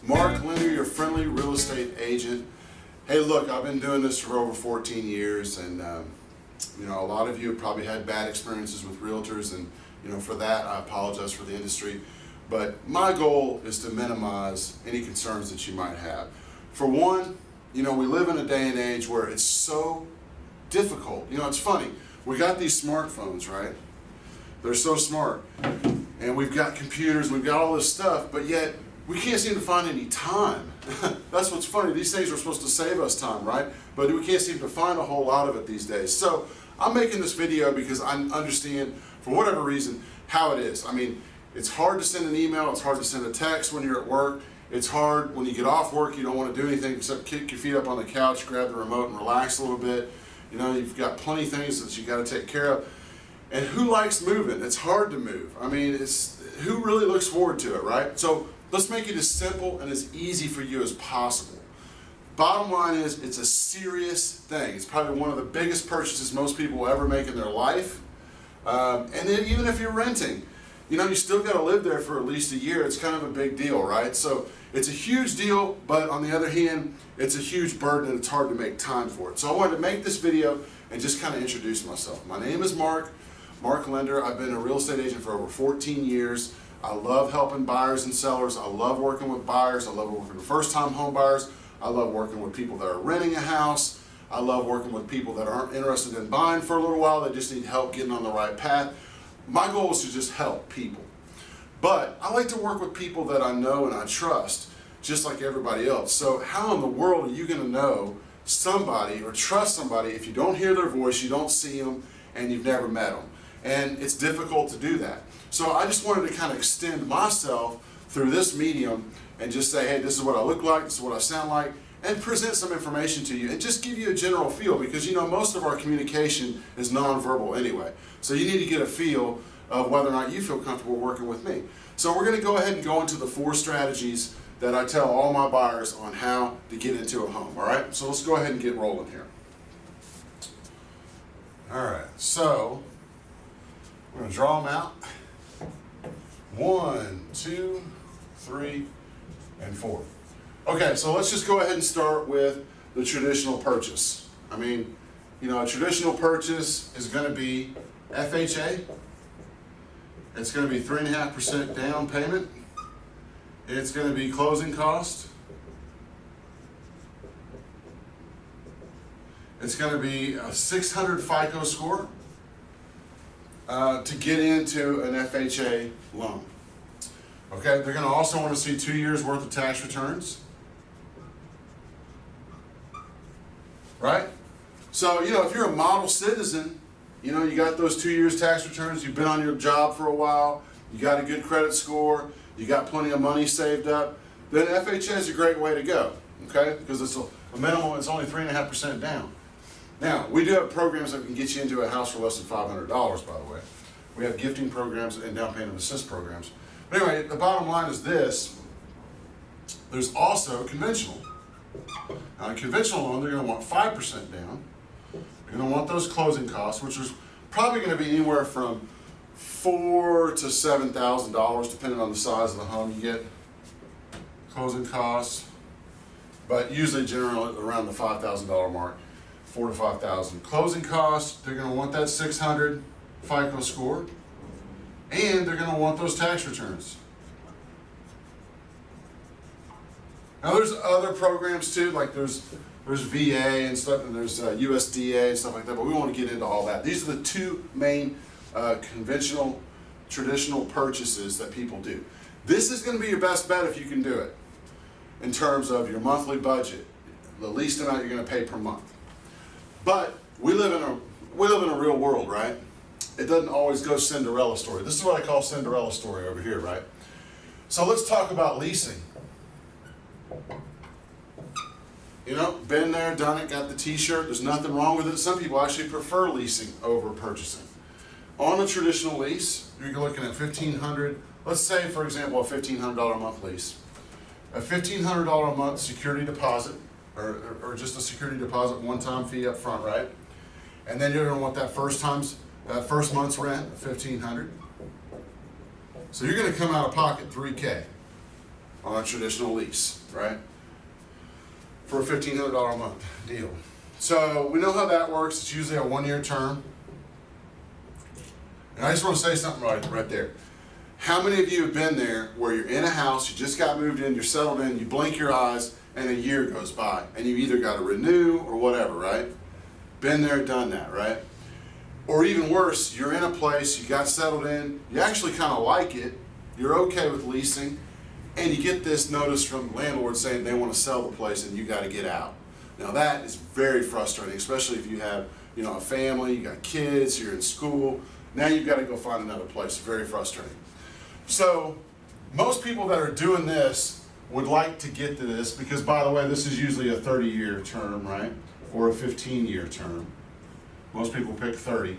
Mark Linder, your friendly real estate agent. Hey, look, I've been doing this for over 14 years, and a lot of you have probably had bad experiences with realtors, and for that I apologize for the industry. But my goal is to minimize any concerns that you might have. For one, we live in a day and age where it's so difficult. It's funny. We got these smartphones, right? They're so smart, and we've got computers, we've got all this stuff, but yet we can't seem to find any time. That's what's funny. These things are supposed to save us time, right? But we can't seem to find a whole lot of it these days. So I'm making this video because I understand, for whatever reason, how it is. I mean, it's hard to send an email, it's hard to send a text when you're at work. It's hard when you get off work, you don't want to do anything except kick your feet up on the couch, grab the remote, and relax a little bit. You've got plenty of things that you got to take care of. And who likes moving? It's hard to move. I mean, who really looks forward to it, right? So let's make it as simple and as easy for you as possible. Bottom line is, it's a serious thing. It's probably one of the biggest purchases most people will ever make in their life. And then even if you're renting, you still got to live there for at least a year. It's kind of a big deal, right? So it's a huge deal, but on the other hand, it's a huge burden and it's hard to make time for it. So I wanted to make this video and just kind of introduce myself. My name is Mark Linder. I've been a real estate agent for over 14 years. I love helping buyers and sellers. I love working with buyers. I love working with first-time home buyers. I love working with people that are renting a house. I love working with people that aren't interested in buying for a little while. They just need help getting on the right path. My goal is to just help people. But I like to work with people that I know and I trust, just like everybody else. So how in the world are you going to know somebody or trust somebody if you don't hear their voice, you don't see them, and you've never met them? And it's difficult to do that. So I just wanted to kind of extend myself through this medium and just say, hey, this is what I look like, this is what I sound like, and present some information to you and just give you a general feel, because most of our communication is nonverbal anyway. So you need to get a feel of whether or not you feel comfortable working with me. So we're going to go ahead and go into the 4 strategies that I tell all my buyers on how to get into a home. All right, so let's go ahead and get rolling here. All right, so we're going to draw them out. 1, 2, 3, and 4. Okay, so let's just go ahead and start with the traditional purchase. I mean, a traditional purchase is going to be FHA. It's going to be 3.5% down payment. It's going to be closing cost. It's going to be a 600 FICO score to get into an FHA loan. Okay, they're going to also want to see 2 years worth of tax returns. Right? So, if you're a model citizen, you got those 2 years tax returns, you've been on your job for a while, you got a good credit score, you got plenty of money saved up, then FHA is a great way to go, okay? Because it's a minimum, it's only 3.5% down. Now, we do have programs that can get you into a house for less than $500, by the way. We have gifting programs and down payment assist programs. But anyway, the bottom line is this: there's also conventional. Now, in conventional loan, they're going to want 5% down. They're going to want those closing costs, which is probably going to be anywhere from $4,000 to $7,000, depending on the size of the home you get. Closing costs, but usually generally around the $5,000 mark, $4,000 to $5,000. Closing costs, they're going to want that 600 FICO score, and they're going to want those tax returns. Now there's other programs too, like there's VA and stuff, and there's USDA and stuff like that, but we won't get into all that. These are the 2 main conventional, traditional purchases that people do. This is going to be your best bet if you can do it in terms of your monthly budget, the least amount you're going to pay per month. But we live in a real world, right? It doesn't always go Cinderella story. This is what I call Cinderella story over here, right? So let's talk about leasing. Been there, done it, got the t-shirt. There's nothing wrong with it. Some people actually prefer leasing over purchasing. On a traditional lease, you're looking at $1,500. Let's say, for example, a $1,500 a month lease. A $1,500 a month security deposit, or just a security deposit, one-time fee up front, right? And then you're going to want that first month's rent, $1,500. So you're going to come out of pocket $3,000. on a traditional lease, right? For a $1,500 a month deal. So we know how that works. It's usually a 1-year term. And I just want to say something right there. How many of you have been there where you're in a house, you just got moved in, you're settled in, you blink your eyes, and a year goes by, and you either got to renew or whatever, right? Been there, done that, right? Or even worse, you're in a place, you got settled in, you actually kind of like it, you're okay with leasing, and you get this notice from the landlord saying they want to sell the place and you got to get out. Now that is very frustrating, especially if you have, a family, you got kids, you're in school. Now you've got to go find another place. Very frustrating. So most people that are doing this would like to get to this because, by the way, this is usually a 30-year term, right? Or a 15-year term. Most people pick 30.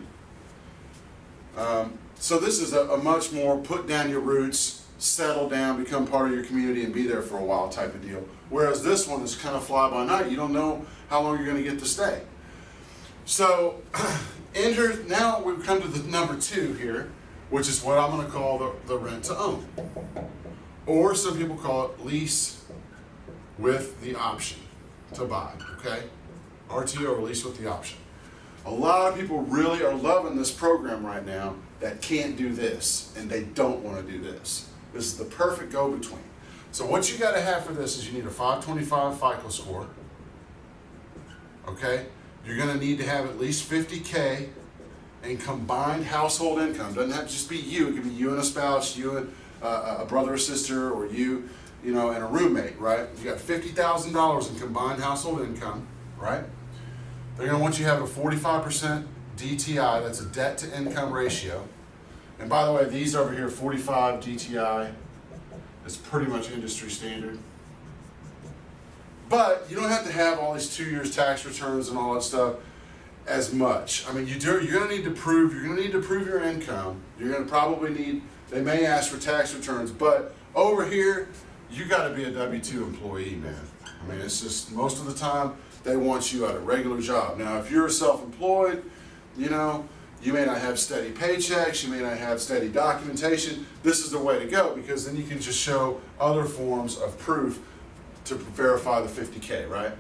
So this is a much more put down your roots, settle down, become part of your community, and be there for a while type of deal. Whereas this one is kind of fly by night. You don't know how long you're going to get to stay. So now we've come to the number 2 here, which is what I'm going to call the rent to own. Or some people call it lease with the option to buy, okay? RTO, or lease with the option. A lot of people really are loving this program right now that can't do this, and they don't want to do this. This is the perfect go-between. So what you got to have for this is you need a 525 FICO score, okay? You're going to need to have at least $50K in combined household income. Doesn't have to just be you. It could be you and a spouse, you and a brother or sister, or you and a roommate, right? You got $50,000 in combined household income, right? They're going to want you to have a 45% DTI. That's a debt to income ratio. And by the way, these over here, 45 DTI, is pretty much industry standard. But you don't have to have all these 2 years tax returns and all that stuff as much. I mean, you're going to need to prove your income. You're going to probably need, they may ask for tax returns, but over here, you got to be a W-2 employee, man. I mean, it's just, most of the time, they want you at a regular job. Now, if you're self-employed, you may not have steady paychecks, you may not have steady documentation. This is the way to go because then you can just show other forms of proof to verify the 50K, right?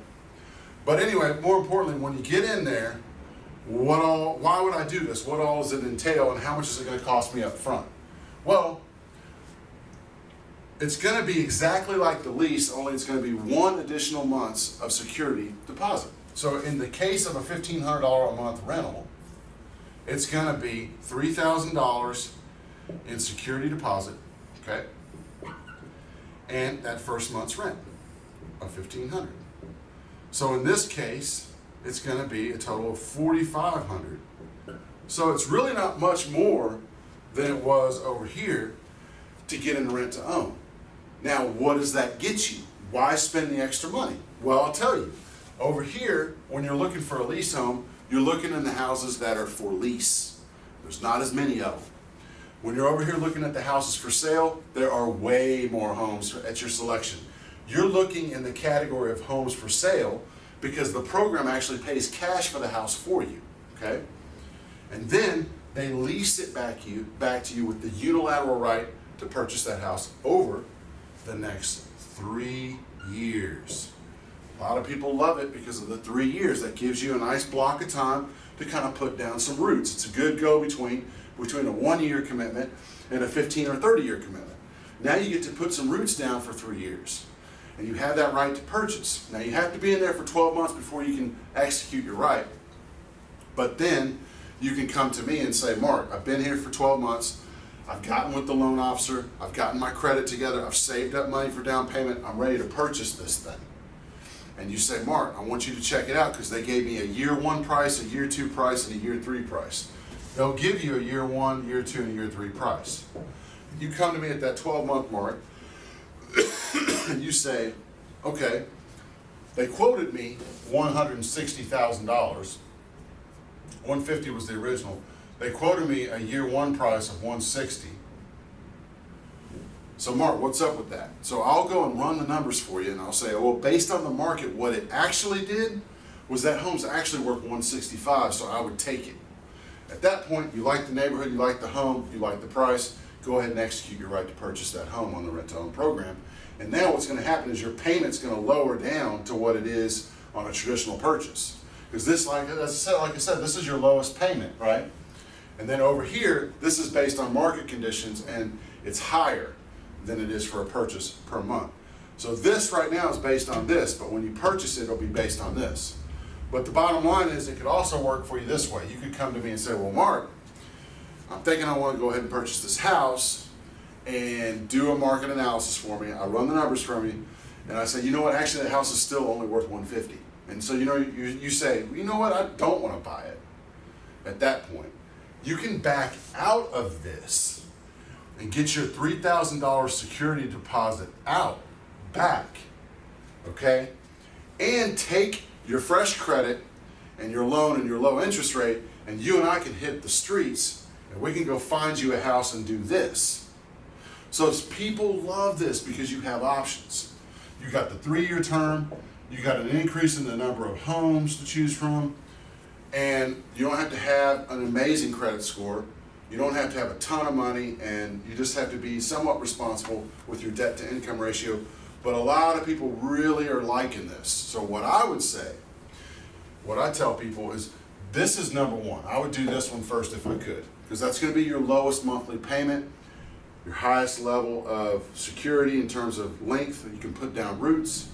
But anyway, more importantly, when you get in there, why would I do this? What all does it entail and how much is it going to cost me up front? Well, it's going to be exactly like the lease, only it's going to be 1 additional month's of security deposit. So in the case of a $1,500 a month rental, it's going to be $3,000 in security deposit, okay? And that first month's rent of $1,500. So in this case, it's going to be a total of $4,500. So it's really not much more than it was over here to get in rent to own. Now, what does that get you? Why spend the extra money? Well, I'll tell you. Over here, when you're looking for a lease home, you're looking in the houses that are for lease. There's not as many of them. When you're over here looking at the houses for sale, there are way more homes at your selection. You're looking in the category of homes for sale because the program actually pays cash for the house for you, okay? And then they lease it back to you with the unilateral right to purchase that house over the next 3 years. A lot of people love it because of the 3 years. That gives you a nice block of time to kind of put down some roots. It's a good go-between a 1-year commitment and a 15 or 30-year commitment. Now you get to put some roots down for 3 years. And you have that right to purchase. Now you have to be in there for 12 months before you can execute your right. But then you can come to me and say, Mark, I've been here for 12 months. I've gotten with the loan officer. I've gotten my credit together. I've saved up money for down payment. I'm ready to purchase this thing. And you say, Mark, I want you to check it out because they gave me a year 1 price, a year 2 price, and a year 3 price. They'll give you a year 1, year 2, and a year 3 price. You come to me at that 12-month mark, and you say, okay, they quoted me $160,000. $150 was the original. They quoted me a year 1 price of $160,000. So Mark, what's up with that? So I'll go and run the numbers for you, and I'll say, well, based on the market, what it actually did was that home's actually worth $165,000, so I would take it. At that point, you like the neighborhood, you like the home, you like the price, go ahead and execute your right to purchase that home on the rent-to-own program. And now what's going to happen is your payment's going to lower down to what it is on a traditional purchase. Because this, like I said, this is your lowest payment, right? And then over here, this is based on market conditions, and it's higher than it is for a purchase per month. So this right now is based on this, but when you purchase it, it'll be based on this. But the bottom line is it could also work for you this way. You could come to me and say, well, Mark, I'm thinking I want to go ahead and purchase this house and do a market analysis for me. I run the numbers for me, and I say, you know what, actually the house is still only worth $150. And so you say, you know what, I don't want to buy it. At that point, you can back out of this and get your $3,000 security deposit back, okay? And take your fresh credit and your loan and your low interest rate, and you and I can hit the streets, and we can go find you a house and do this. So people love this because you have options. You got the 3-year term, you got an increase in the number of homes to choose from, and you don't have to have an amazing credit score. You don't have to have a ton of money, and you just have to be somewhat responsible with your debt to income ratio. But a lot of people really are liking this. So what I would say, what I tell people is, this is number one. I would do this one first if I could, because that's going to be your lowest monthly payment, your highest level of security in terms of length that you can put down roots,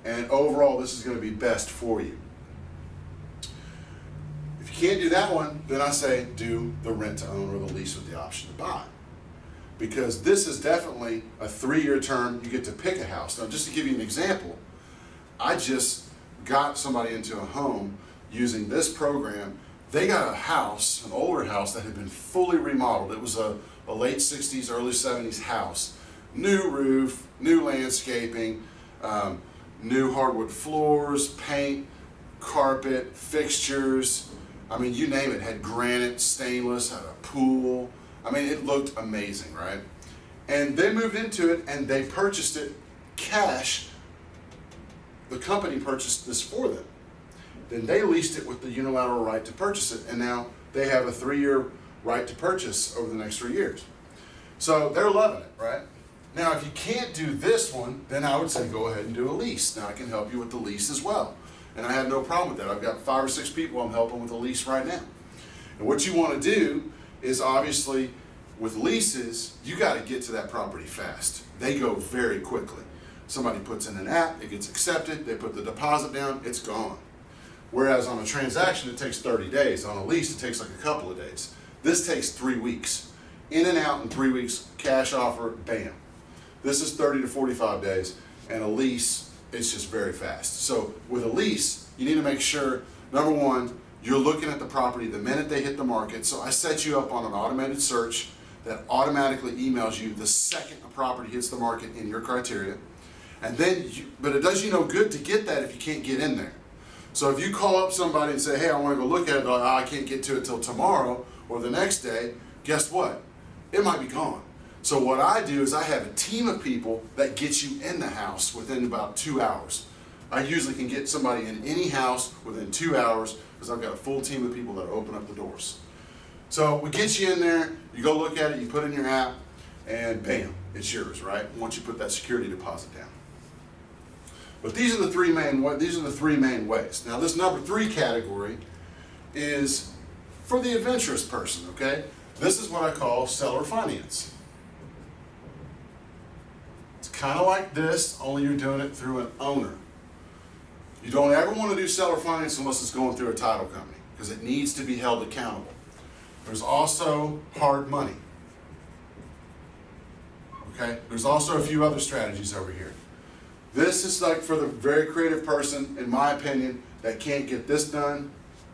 and overall this is going to be best for you. If you can't do that one, then I say do the rent to own or the lease with the option to buy. Because this is definitely a 3-year term. You get to pick a house. Now, just to give you an example, I just got somebody into a home using this program. They got a house, an older house that had been fully remodeled. It was a late 60s, early 70s house. New roof, new landscaping, new hardwood floors, paint, carpet, fixtures. I mean, you name it. Had granite, stainless, had a pool. I mean, it looked amazing, right? And they moved into it and they purchased it cash. The company purchased this for them. Then they leased it with the unilateral right to purchase it, and now they have a 3-year right to purchase over the next 3 years. So they're loving it, right? Now, if you can't do this one, then I would say go ahead and do a lease. Now, I can help you with the lease as well. And I have no problem with that. I've got 5 or 6 people I'm helping with a lease right now. And what you want to do is, obviously, with leases, you got to get to that property fast. They go very quickly. Somebody puts in an app, it gets accepted, they put the deposit down, it's gone. Whereas on a transaction, it takes 30 days. On a lease, it takes like a couple of days. This takes 3 weeks. In and out in 3 weeks, cash offer, bam. This is 30 to 45 days, and a lease, it's just very fast. So with a lease, you need to make sure, number one, you're looking at the property the minute they hit the market. So I set you up on an automated search that automatically emails you the second a property hits the market in your criteria. And then, but it does you no good to get that if you can't get in there. So if you call up somebody and say, hey, I want to go look at it, but I can't get to it till tomorrow or the next day, guess what? It might be gone. So what I do is I have a team of people that get you in the house within about 2 hours. I usually can get somebody in any house within 2 hours because I've got a full team of people that open up the doors. So we get you in there, you go look at it, you put in your app, and bam, it's yours, right? Once you put that security deposit down. But these are the three main ways. Now this number 3 category is for the adventurous person, okay? This is what I call seller finance. It's kind of like this, only you're doing it through an owner. You don't ever want to do seller finance unless it's going through a title company, because it needs to be held accountable. There's also hard money. Okay? There's also a few other strategies over here. This is like for the very creative person, in my opinion, that can't get this done,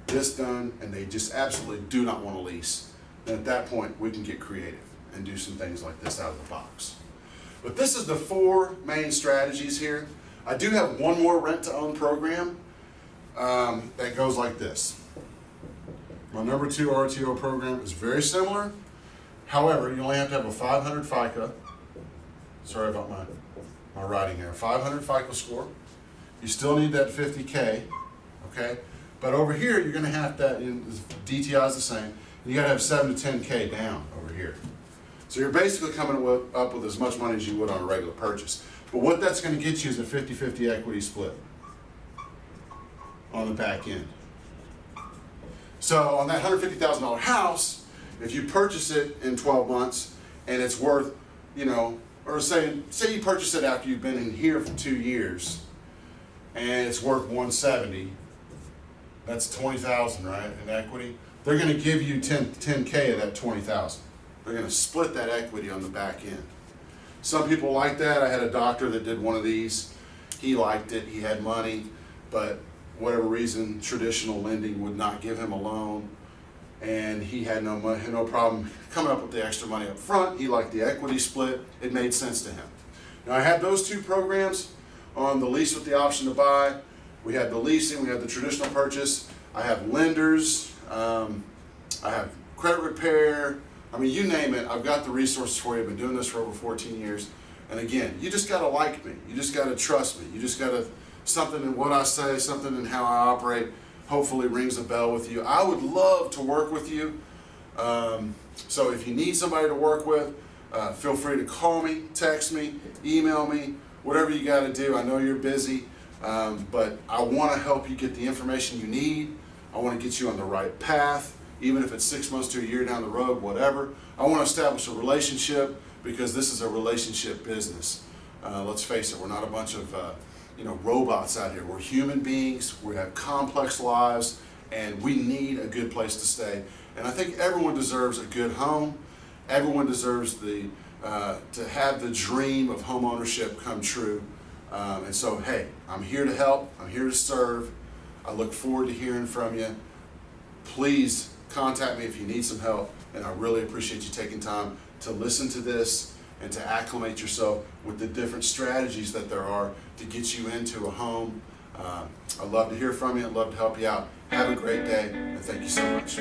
and they just absolutely do not want to lease. Then at that point, we can get creative and do some things like this out of the box. But this is the 4 main strategies here. I do have one more rent-to-own program that goes like this. My number 2 RTO program is very similar. However, you only have to have a 500 FICO. Sorry about my writing here. 500 FICO score. You still need that 50K, okay? But over here, you're going to have that, DTI is the same. You got to have 7 to 10K down over here. So you're basically coming up with as much money as you would on a regular purchase. But what that's going to get you is a 50-50 equity split on the back end. So on that $150,000 house, if you purchase it in 12 months and it's worth, you know, or say you purchase it after you've been in here for 2 years and it's worth 170, that's 20,000, right, in equity. They're going to give you 10K of that 20,000. They're going to split that equity on the back end. Some people like that. I had a doctor that did one of these. He liked it. He had money, but whatever reason, traditional lending would not give him a loan, and he had no money, no problem coming up with the extra money up front. He liked the equity split. It made sense to him. Now, I had those two programs on the lease with the option to buy. We had the leasing, we had the traditional purchase. I have lenders, I have credit repair. I mean, you name it, I've got the resources for you. I've been doing this for over 14 years. And again, you just gotta like me. You just gotta trust me. You just gotta, something in what I say, something in how I operate, hopefully rings a bell with you. I would love to work with you. So if you need somebody to work with, feel free to call me, text me, email me, whatever you gotta do. I know you're busy, but I wanna help you get the information you need. I wanna get you on the right path, even if it's 6 months to a year down the road, whatever. I wanna establish a relationship, because this is a relationship business. Let's face it, we're not a bunch of robots out here. We're human beings, we have complex lives, and we need a good place to stay. And I think everyone deserves a good home. Everyone deserves to have the dream of home ownership come true. And so, hey, I'm here to help, I'm here to serve. I look forward to hearing from you. Please contact me if you need some help, and I really appreciate you taking time to listen to this and to acclimate yourself with the different strategies that there are to get you into a home. I'd love to hear from you. I'd love to help you out. Have a great day, and thank you so much.